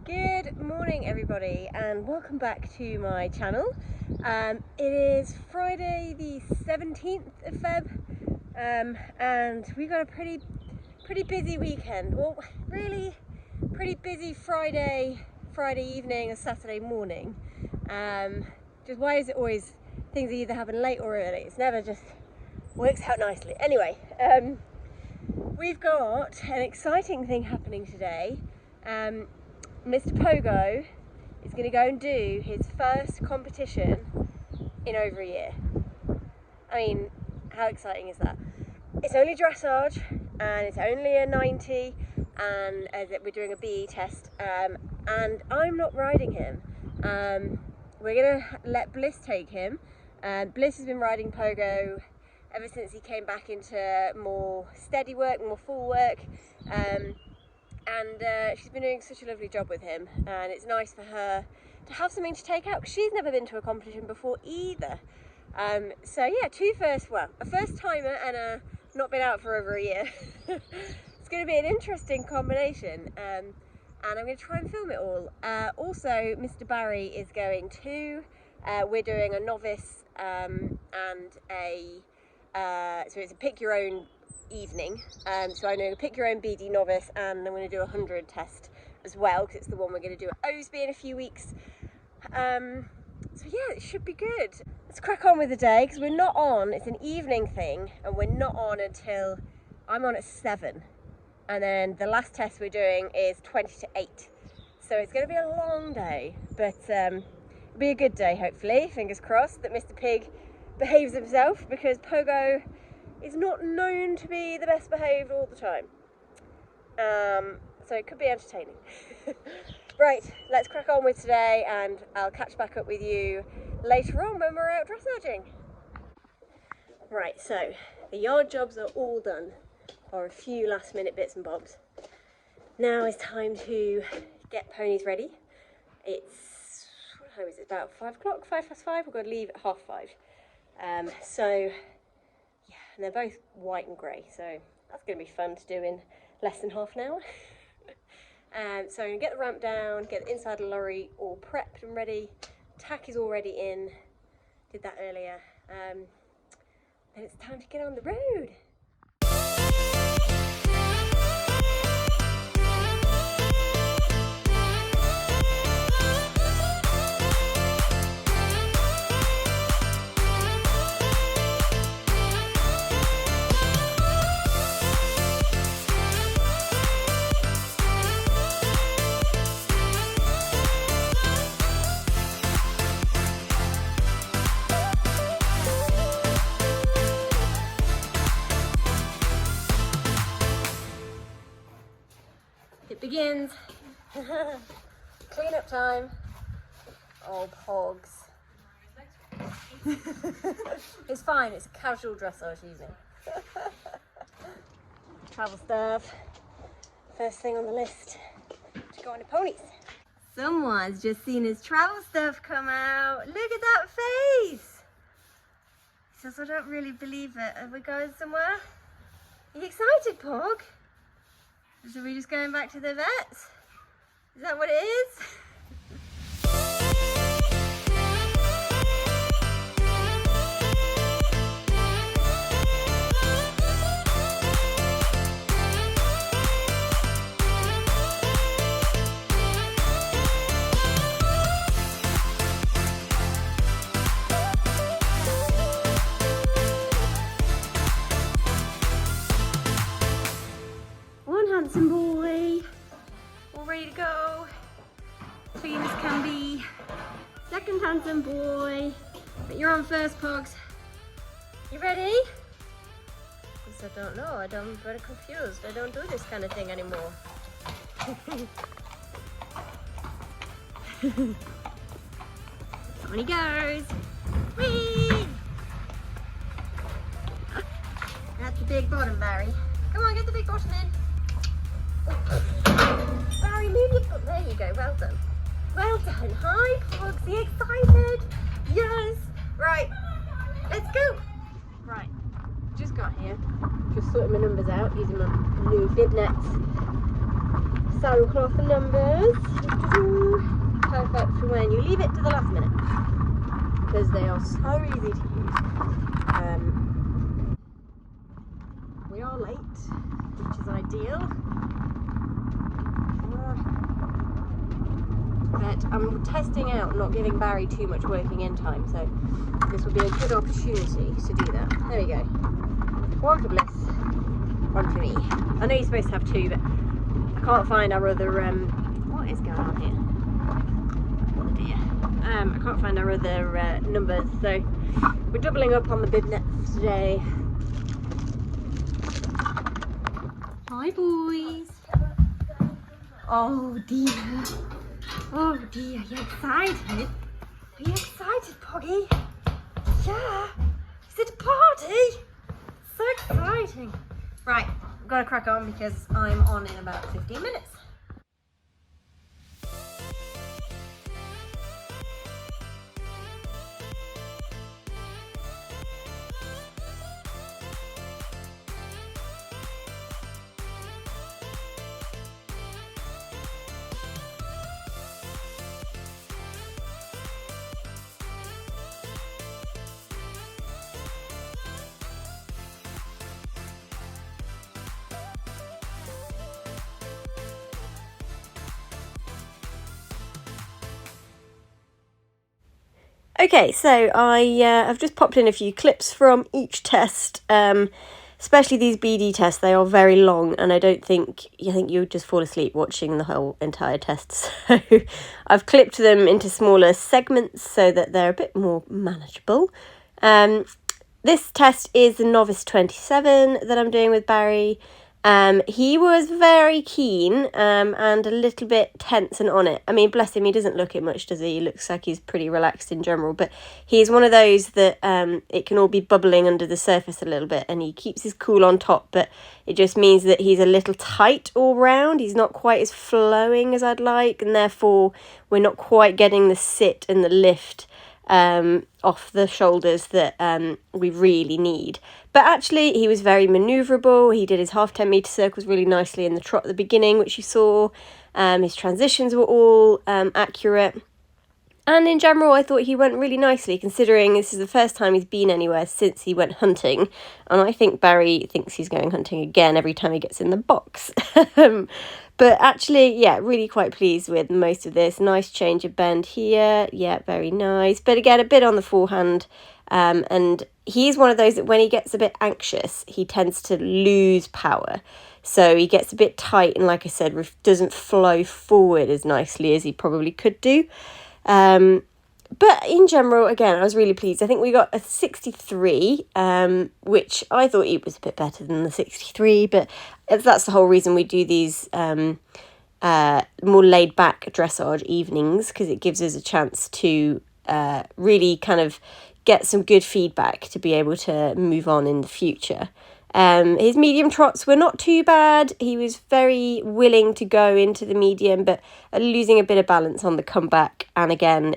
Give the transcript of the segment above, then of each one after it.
Good morning everybody and welcome back to my channel. It is Friday the 17th of Feb and we've got a pretty busy weekend. Well, really pretty busy Friday evening and Saturday morning. Just why is it always things either happen late or early? It's never just works out nicely. Anyway, we've got an exciting thing happening today. Mr. Pogo is going to go and do his first competition in over a year. I mean, how exciting is that? It's only dressage and it's only a 90 and we're doing a BE test and I'm not riding him. We're going to let Bliss take him. Bliss has been riding Pogo ever since he came back into more steady work, more full work. And she's been doing such a lovely job with him, and it's nice for her to have something to take out because she's never been to a competition before either. So yeah, a first timer and a not been out for over a year. It's going to be an interesting combination, and I'm going to try and film it all. Also, Mr. Barry is going too. We're doing a novice and a so it's a pick your own evening. So I'm going to pick your own BD novice and I'm going to do a 100 test as well because it's the one we're going to do at Osby in a few weeks. So yeah, it should be good. Let's crack on with the day because we're not on, it's an evening thing and we're not on until I'm on at 7 and then the last test we're doing is 20 to 8. So it's going to be a long day, but it'll be a good day hopefully. Fingers crossed that Mr. Pig behaves himself because Pogo is not known to be the best behaved all the time. So it could be entertaining. Right, let's crack on with today and I'll catch back up with you later on when we're out dressaging. Right, so the yard jobs are all done, or a few last minute bits and bobs. Now it's time to get ponies ready. It's, what time is it? About 5 o'clock, 5:05. We've got to leave at 5:30. So and they're both white and grey, so that's going to be fun to do in less than half an hour. So I'm going to get the ramp down, get the inside of the lorry all prepped and ready. Tack is already in, did that earlier. Then it's time to get on the road. It begins. Clean up time. Oh, Pogs. It's fine, it's a casual dressage evening. Travel stuff. First thing on the list to go on the ponies. Someone's just seen his travel stuff come out. Look at that face. He says, I don't really believe it. Are we going somewhere? Are you excited, Pog? So we're just going back to the vets? Is that what it is? Handsome boy, all ready to go, clean as can be. Second handsome boy, but you're on first, Pogs. You ready? Because I don't know, I'm very confused. I don't do this kind of thing anymore. On he goes. Whee! That's the big bottom, Barry. Come on, get the big bottom in. Barry, move your foot. There you go. Well done. Well done. Hi, Pogsy. Excited? Yes. Right. Let's go. Right. Just got here. Just sorting my numbers out using my new bib nets. saddlecloth numbers. Perfect for when you leave it to the last minute, because they are so easy to use. We are late, which is ideal. But I'm testing out not giving Barry too much working in time, so this will be a good opportunity to do that. There we go. One for Bliss, one for me. I know you're supposed to have two, but I can't find our other, what is going on here? Oh dear. I can't find our other numbers, so we're doubling up on the bib nets today. Hi boys. Oh dear. Oh dear, are you excited? Are you excited, Poggy? Yeah. Is it a party? So exciting. Right, I've got to crack on because I'm on in about 15 minutes. Okay, so I've just popped in a few clips from each test, especially these BD tests. They are very long, and I think you would just fall asleep watching the whole entire test. So I've clipped them into smaller segments so that they're a bit more manageable. This test is the Novice 27 that I'm doing with Barry. He was very keen and a little bit tense and on it. I mean, bless him, he doesn't look it much, does he? He looks like he's pretty relaxed in general, but he's one of those that it can all be bubbling under the surface a little bit, and he keeps his cool on top, but it just means that he's a little tight all round. He's not quite as flowing as I'd like, and therefore we're not quite getting the sit and the lift off the shoulders that we really need. But actually he was very manoeuvrable. He did his half 10 metre circles really nicely in the trot at the beginning, which you saw. His transitions were all accurate, and in general I thought he went really nicely, considering this is the first time he's been anywhere since he went hunting, and I think Barry thinks he's going hunting again every time he gets in the box. But actually, yeah, really quite pleased with most of this. Nice change of bend here. Yeah, very nice. But again, a bit on the forehand. And he's one of those that when he gets a bit anxious, he tends to lose power. So he gets a bit tight and, like I said, doesn't flow forward as nicely as he probably could do. But in general, again, I was really pleased. I think we got a 63, which I thought he was a bit better than the 63, but that's the whole reason we do these more laid-back dressage evenings, because it gives us a chance to really kind of get some good feedback to be able to move on in the future. His medium trots were not too bad. He was very willing to go into the medium, but losing a bit of balance on the comeback. And again,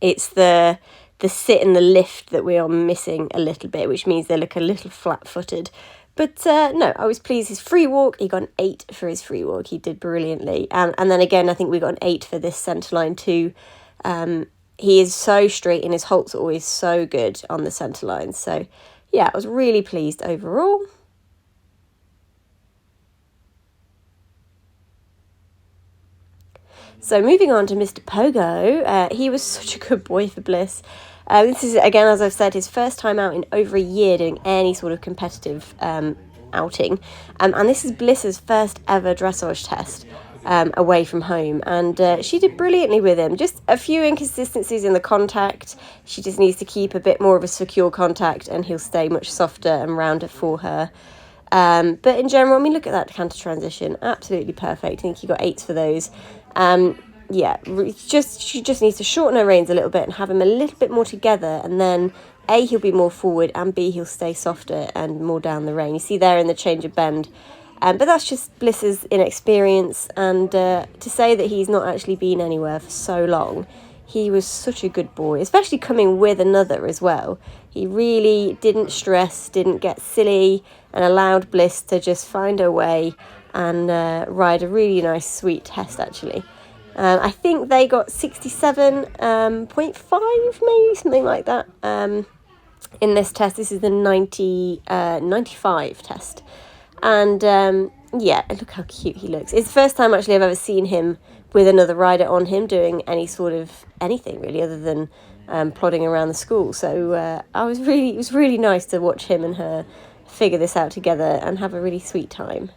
it's the sit and the lift that we are missing a little bit, which means they look a little flat-footed. But no, I was pleased. His free walk, he got an 8 for his free walk. He did brilliantly. And then again, I think we got an 8 for this centre line too. He is so straight, and his halts are always so good on the centre line. So yeah, I was really pleased overall. So moving on to Mr. Pogo, he was such a good boy for Bliss. This is, again, as I've said, his first time out in over a year doing any sort of competitive outing. And this is Bliss's first ever dressage test away from home. And she did brilliantly with him. Just a few inconsistencies in the contact. She just needs to keep a bit more of a secure contact, and he'll stay much softer and rounder for her. But in general, I mean, look at that canter transition. Absolutely perfect. I think he got 8s for those. Yeah, she just needs to shorten her reins a little bit and have him a little bit more together, and then A, he'll be more forward, and B, he'll stay softer and more down the rein. You see there in the change of bend. But that's just Bliss's inexperience, and to say that he's not actually been anywhere for so long, he was such a good boy, especially coming with another as well. He really didn't stress, didn't get silly, and allowed Bliss to just find her way and ride a really nice, sweet test actually. I think they got 67.5, maybe something like that. In this test, this is the 95 test, and yeah, look how cute he looks. It's the first time actually I've ever seen him with another rider on him doing any sort of anything really other than plodding around the school. So it was really nice to watch him and her figure this out together and have a really sweet time.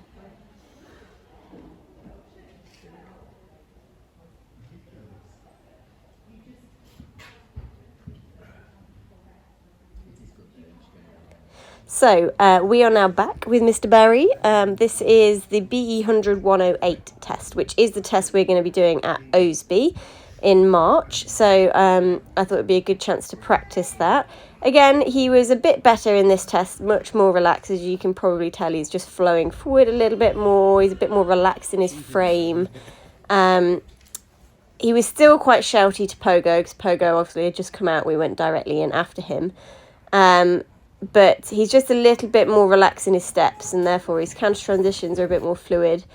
So we are now back with Mr. Berry. This is the BE 100-108 test, which is the test we're going to be doing at Osby in March. So I thought it would be a good chance to practice that. Again, he was a bit better in this test, much more relaxed. As you can probably tell, he's just flowing forward a little bit more. He's a bit more relaxed in his frame. He was still quite shouty to Pogo, because Pogo obviously had just come out. We went directly in after him. But he's just a little bit more relaxed in his steps, and therefore his counter transitions are a bit more fluid.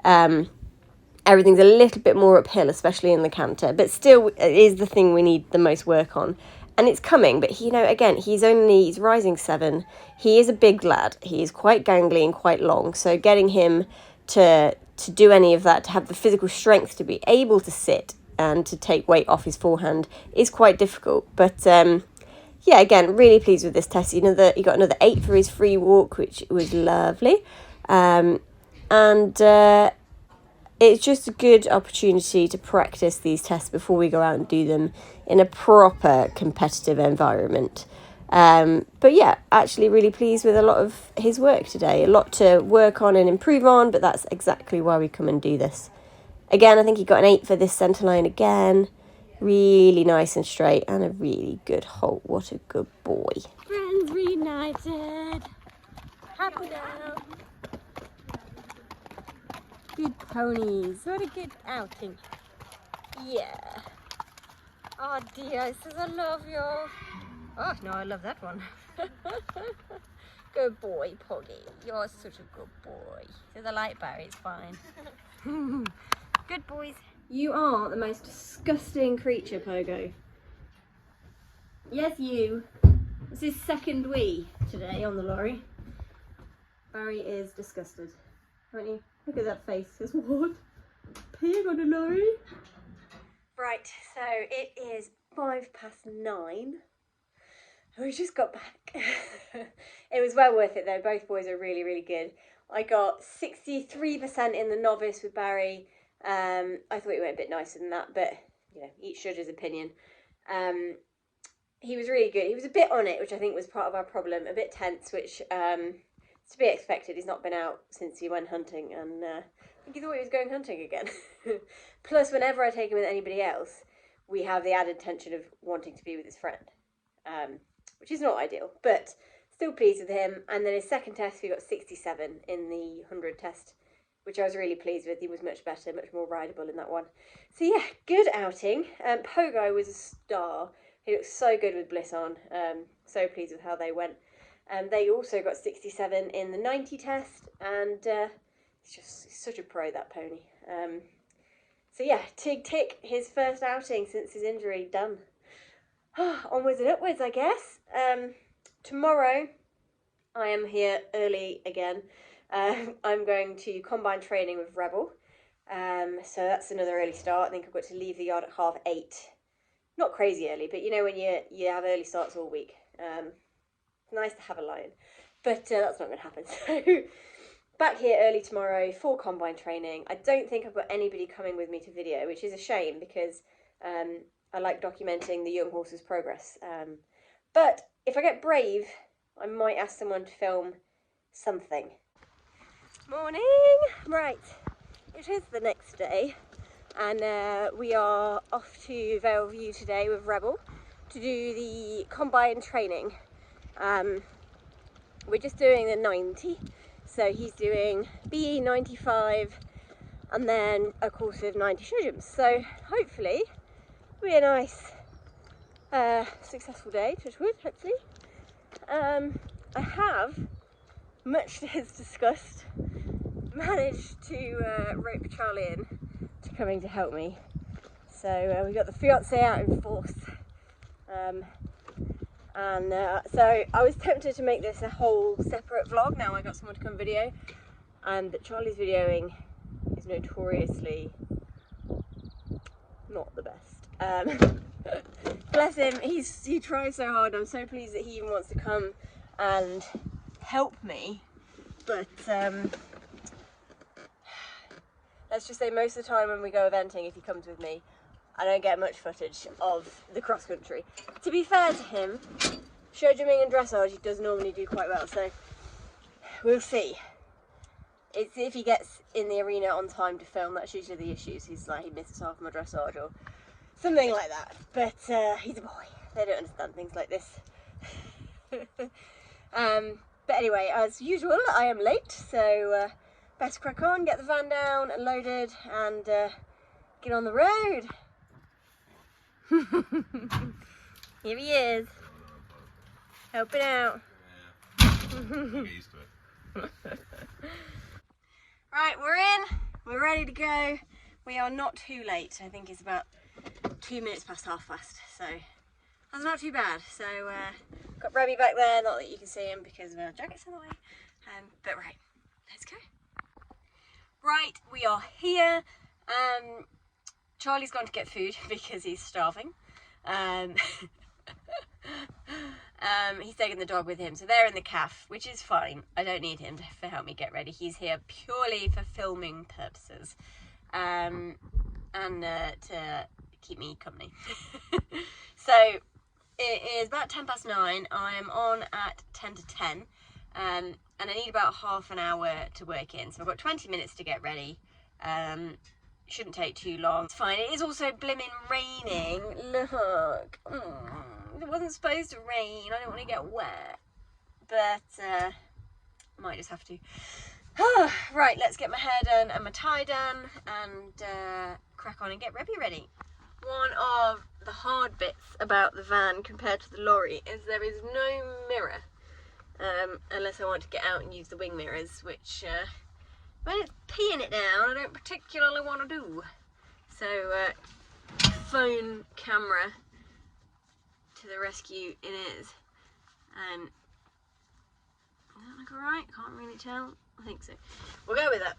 Everything's a little bit more uphill, especially in the canter, but still it is the thing we need the most work on. And it's coming, but again, he's rising 7. He is a big lad. He is quite gangly and quite long, so getting him to do any of that, to have the physical strength to be able to sit and to take weight off his forehand is quite difficult. But yeah, again, really pleased with this test. He got another 8 for his free walk, which was lovely. And it's just a good opportunity to practice these tests before we go out and do them in a proper competitive environment. But yeah, actually really pleased with a lot of his work today. A lot to work on and improve on, but that's exactly why we come and do this. Again, I think he got an 8 for this centre line again. Really nice and straight, and a really good halt. What a good boy. Friends reunited. Happy now. Good ponies. What a good outing. Yeah. Oh dear, says I love you. Oh no, I love that one. Good boy, Poggy. You're such a good boy. So the light bar is fine. Good boys. You are the most disgusting creature, Pogo. Yes, you. This is second wee today on the lorry. Barry is disgusted. Aren't you? Look at that face. Says, what? Peeing on a lorry? Right, so it is 9:05. We just got back. It was well worth it though. Both boys are really, really good. I got 63% in the novice with Barry. I thought he went a bit nicer than that, but each judge's opinion. He was really good. He was a bit on it, which I think was part of our problem. A bit tense, which is to be expected. He's not been out since he went hunting, and I think he thought he was going hunting again. Plus, whenever I take him with anybody else, we have the added tension of wanting to be with his friend, which is not ideal, but still pleased with him. And then his second test, we got 67 in the 100 test, which I was really pleased with. He was much better, much more rideable in that one. So yeah, good outing. Pogo was a star. He looked so good with Bliss on. So pleased with how they went. They also got 67 in the 90 test, and he's such a pro, that pony. So yeah, tick, his first outing since his injury done. Onwards and upwards, I guess. Tomorrow, I am here early again. I'm going to combine training with Rebel, so that's another early start. I think I've got to leave the yard at 8:30. Not crazy early, but when you have early starts all week, it's nice to have a lion, but that's not going to happen. So back here early tomorrow for combine training. I don't think I've got anybody coming with me to video, which is a shame because I like documenting the young horse's progress. But if I get brave, I might ask someone to film something. Morning! Right, it is the next day, and we are off to Vale View today with Rebel to do the combine training. We're just doing the 90, so he's doing BE 95 and then a course of 90 shujums. So hopefully it'll be a nice successful day, touch wood, hopefully. I have, much to his disgust, managed to rope Charlie in to coming to help me. So we got the fiance out in force. So I was tempted to make this a whole separate vlog. Now I got someone to come video, and that Charlie's videoing is notoriously not the best. Bless him, he tries so hard. I'm so pleased that he even wants to come and help me, but let's just say most of the time when we go eventing, if he comes with me, I don't get much footage of the cross country. To be fair to him, show jumping and dressage he does normally do quite well, so we'll see. It's if he gets in the arena on time to film, that's usually the issues. He's like, he misses half my dressage or something like that. But he's a boy, they don't understand things like this. But anyway, as usual, I am late, so best crack on, get the van down and loaded, and get on the road. Here he is, helping out. Right, we're in, we're ready to go. We are not too late. I think it's about 2 minutes past 1:30, so that's not too bad. So got Rebby back there, not that you can see him because our jacket's in the way, but right, let's go. Right, we are here. Charlie's gone to get food because he's starving. He's taking the dog with him, so they're in the cafe, which is fine. I don't need him to help me get ready. He's here purely for filming purposes, and to keep me company. So it is about 9:10. I am on at 10 to 10, and I need about half an hour to work in. So I've got 20 minutes to get ready. Shouldn't take too long. It's fine. It is also blimmin' raining. Look. It wasn't supposed to rain. I don't want to get wet. But I might just have to. Right, let's get my hair done and my tie done and crack on and get Rebby ready. One of the hard bits about the van compared to the lorry is there is no mirror. Unless I want to get out and use the wing mirrors, which when it's peeing it down, I don't particularly want to do. So, phone camera to the rescue it is. Does that look alright? Can't really tell. I think so. We'll go with that.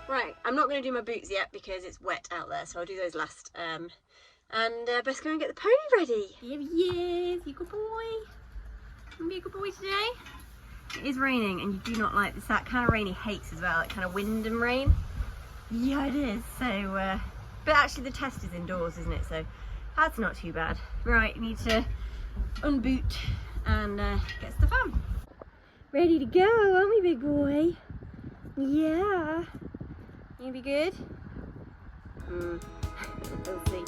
Right, I'm not going to do my boots yet because it's wet out there, so I'll do those last. And best go and get the pony ready. Here he is, you good boy. You be a good boy today. It is raining and you do not like this. That kind of rain he hates as well, that kind of wind and rain. Yeah, it is. So, but actually the test is indoors, isn't it? So that's not too bad. Right, you need to unboot and get stuff on. Ready to go, aren't we, big boy? Yeah. You be good? We'll see.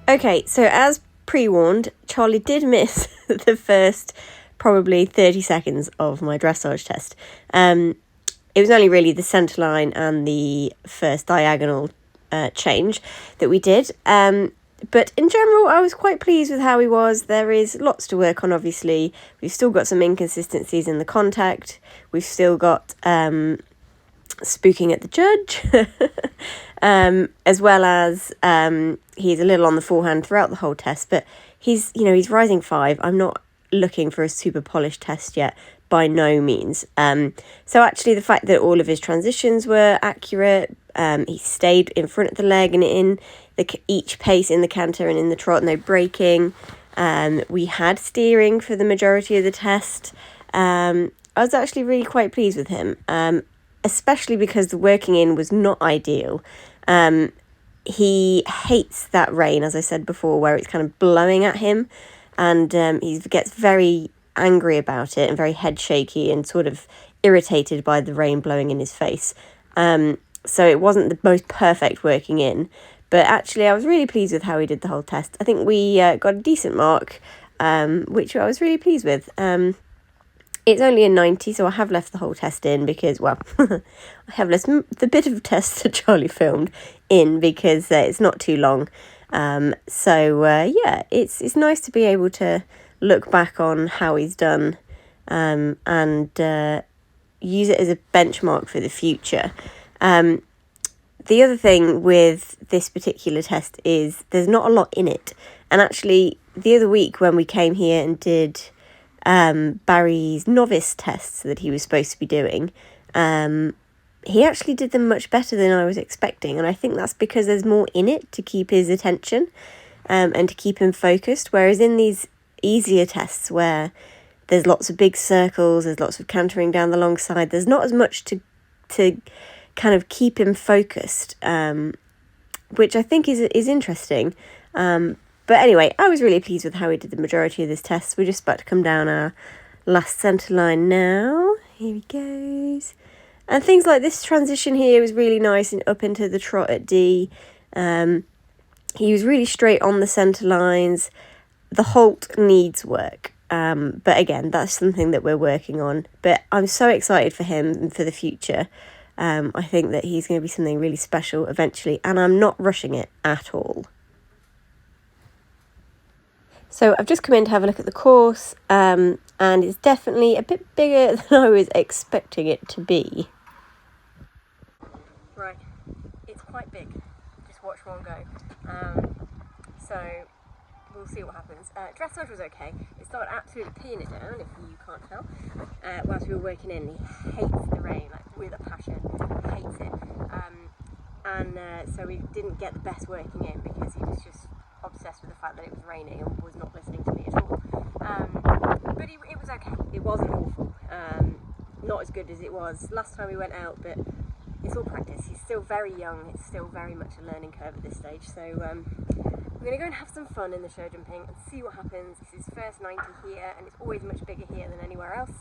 Okay, so as pre-warned, Charlie did miss the first probably 30 seconds of my dressage test. It was only really the centre line and the first diagonal change that we did. But in general, I was quite pleased with how he was. There is lots to work on, obviously. We've still got some inconsistencies in the contact. We've still got spooking at the judge, as well as he's a little on the forehand throughout the whole test. But he's rising 5. I'm not looking for a super polished test yet, by no means. So actually the fact that all of his transitions were accurate, he stayed in front of the leg and in each pace in the canter and in the trot, no braking. We had steering for the majority of the test. I was actually really quite pleased with him, especially because the working in was not ideal. He hates that rain, as I said before, where it's kind of blowing at him, and he gets very angry about it and very head shaky and sort of irritated by the rain blowing in his face. So it wasn't the most perfect working in, but actually I was really pleased with how he did the whole test. I think we got a decent mark, which I was really pleased with. It's only a 90, so I have left the whole test in because, well, I have left the bit of test that Charlie filmed in because it's not too long. Yeah, it's nice to be able to look back on how he's done and use it as a benchmark for the future. The other thing with this particular test is there's not a lot in it. And actually, the other week when we came here and did Barry's novice tests that he was supposed to be doing, he actually did them much better than I was expecting, and I think that's because there's more in it to keep his attention and to keep him focused, whereas in these easier tests where there's lots of big circles, there's lots of cantering down the long side, there's not as much to kind of keep him focused, which I think is interesting. But anyway, I was really pleased with how he did the majority of this test. We're just about to come down our last centre line now. Here he goes. And things like this transition here was really nice and up into the trot at D. He was really straight on the centre lines. The halt needs work. But again, that's something that we're working on. But I'm so excited for him and for the future. I think that he's going to be something really special eventually. And I'm not rushing it at all. So I've just come in to have a look at the course, and it's definitely a bit bigger than I was expecting it to be. Right, it's quite big. Just watch one go. So we'll see what happens. Dressage was okay. It started absolutely peeing it down, if you can't tell. Whilst we were working in, he hates the rain, like with a passion. He hates it. So we didn't get the best working in because he was just obsessed with the fact that it was raining and was not listening to me at all. But it was okay. It wasn't awful. Not as good as it was last time we went out, but it's all practice. He's still very young. It's still very much a learning curve at this stage. So we're going to go and have some fun in the show jumping and see what happens. This is his first 90 here, and it's always much bigger here than anywhere else.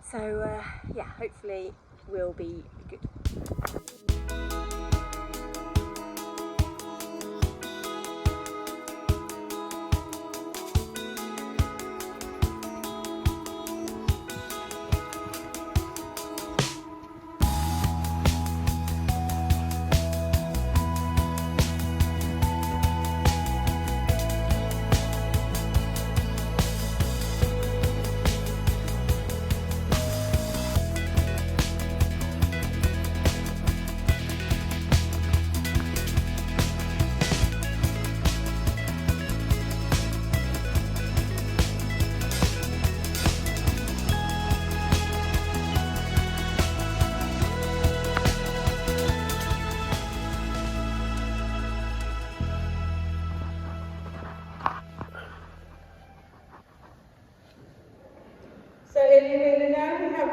So yeah, hopefully we'll be good.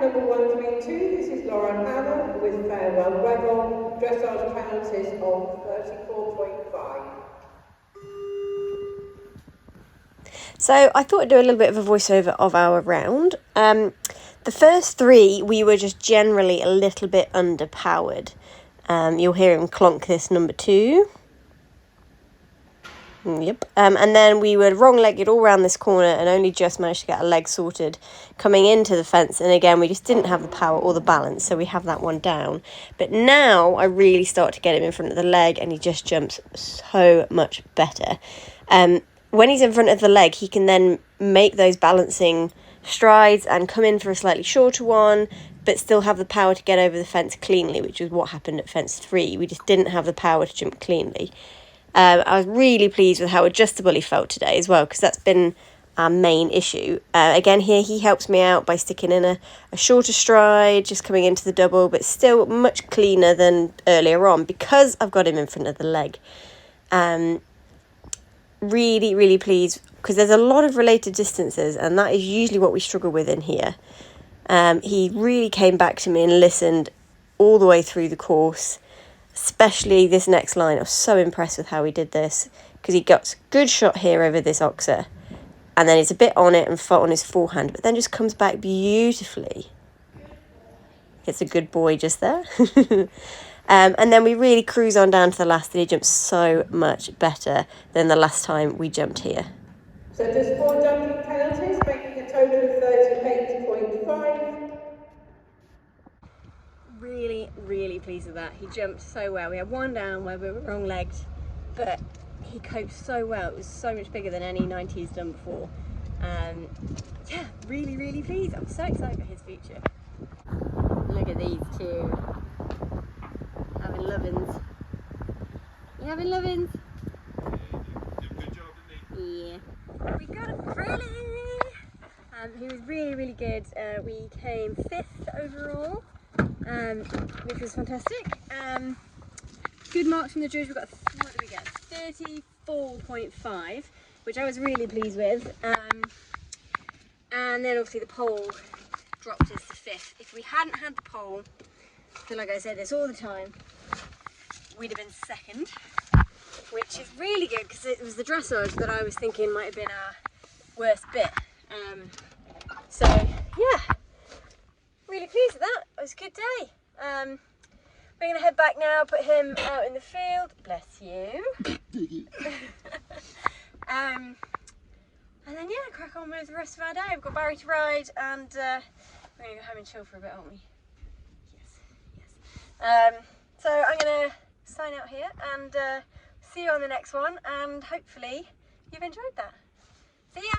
Number 132, this is Laura Hannah with Farewell Weather, dressage penalties of 34.5. So I thought I'd do a little bit of a voiceover of our round. The first three, we were just generally a little bit underpowered. You'll hear him clonk this number 2. Yep. And then we were wrong-legged all around this corner and only just managed to get a leg sorted coming into the fence. And again, we just didn't have the power or the balance, so we have that one down. But now I really start to get him in front of the leg, and he just jumps so much better. When he's in front of the leg, he can then make those balancing strides and come in for a slightly shorter one, but still have the power to get over the fence cleanly, which is what happened at fence 3. We just didn't have the power to jump cleanly. I was really pleased with how adjustable he felt today as well, because that's been our main issue. Again, here he helps me out by sticking in a shorter stride, just coming into the double, but still much cleaner than earlier on because I've got him in front of the leg. Really, really pleased, because there's a lot of related distances, and that is usually what we struggle with in here. He really came back to me and listened all the way through the course, especially this next line. I was so impressed with how he did this, because he got a good shot here over this oxer, and then he's a bit on it and on his forehand, but then just comes back beautifully. It's a good boy just there. And then we really cruise on down to the last, and he jumps so much better than the last time we jumped here. So just 4 jumping penalties, making a total of 38.5. Really, really pleased with that. He jumped so well. We had one down where we were wrong legged, but he coped so well. It was so much bigger than any 90 he's done before. Yeah, really, really pleased. I'm so excited for his future. Look at these two. Having lovin's. You having lovin's? Good job, didn't he? Yeah. We got a Freddie! He was really, really good. We came 5th overall, which was fantastic. Good marks from the judge. We got, what did we get? 34.5, which I was really pleased with. And then obviously the pole dropped us to 5th. If we hadn't had the pole, so like I say this all the time, we'd have been 2nd, which is really good because it was the dressage that I was thinking might have been our worst bit. So yeah, really pleased with that. It was a good day. We're going to head back now, put him out in the field. Bless you. And then yeah, crack on with the rest of our day. We've got Barry to ride, and we're going to go home and chill for a bit, aren't we? Yes. So I'm going to sign out here and see you on the next one, and hopefully you've enjoyed that. See ya!